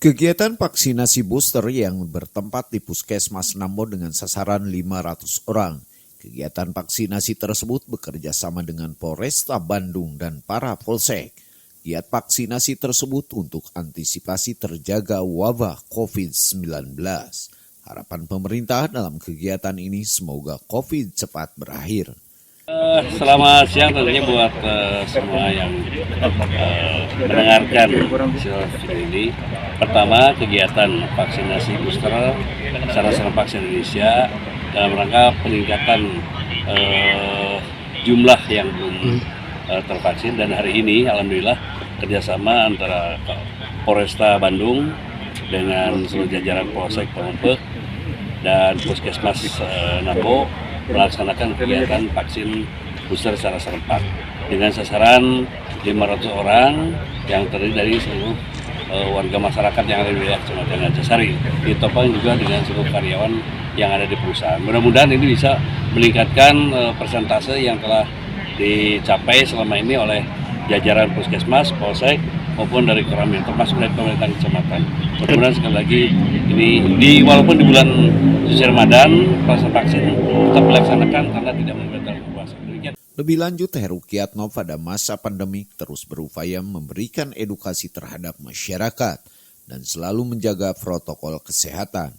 Kegiatan vaksinasi booster yang bertempat di Puskesmas Nambo dengan sasaran 500 orang. Kegiatan vaksinasi tersebut bekerja sama dengan Polresta Bandung dan para Polsek. Giat vaksinasi tersebut untuk antisipasi terjaga wabah COVID-19. Harapan pemerintah dalam kegiatan ini semoga COVID cepat berakhir. Selamat siang tentunya buat semua yang mendengarkan video ini. Pertama, kegiatan vaksinasi booster secara serentak Indonesia dalam rangka peningkatan jumlah yang belum tervaksin, dan hari ini alhamdulillah kerjasama antara Polresta Bandung dengan seluruh jajaran Polsek, Polpek dan Puskesmas Nambo melaksanakan kegiatan vaksin booster secara serentak dengan sasaran 500 orang yang terdiri dari seluruh warga masyarakat yang ada di wilayah Kecamatan Gajahsari, ditopang juga dengan seluruh karyawan yang ada di perusahaan. Mudah-mudahan ini bisa meningkatkan persentase yang telah dicapai selama ini oleh jajaran Puskesmas, Polsek maupun dari Koramil, termasuk dari pemerintah kecamatan. Mudah-mudahan sekali lagi ini walaupun di bulan suci Ramadan proses vaksin tetap dilaksanakan karena tidak membatalkan puasa. Lebih lanjut, Heru Kiatno pada masa pandemik terus berupaya memberikan edukasi terhadap masyarakat dan selalu menjaga protokol kesehatan.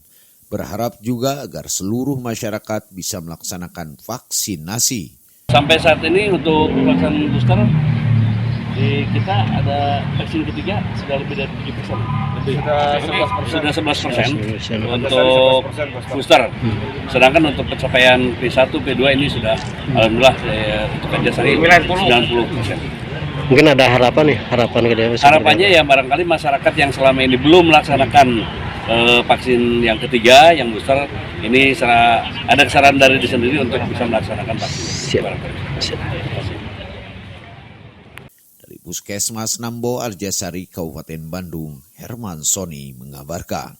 Berharap juga agar seluruh masyarakat bisa melaksanakan vaksinasi. Sampai saat ini untuk pelaksanaan booster di kita ada vaksin ketiga sudah lebih dari 7%. Sudah 11% untuk booster. Sedangkan untuk pencapaian P1, P2 ini sudah alhamdulillah untuk Gajahsari 90%. Mungkin ada harapan Harapannya ya barangkali masyarakat yang selama ini belum melaksanakan vaksin yang ketiga, yang booster, ini ada saran dari diri sendiri untuk bisa melaksanakan vaksin. Dari Puskesmas Nambo, Arjasari, Kabupaten Bandung, Herman Soni mengabarkan.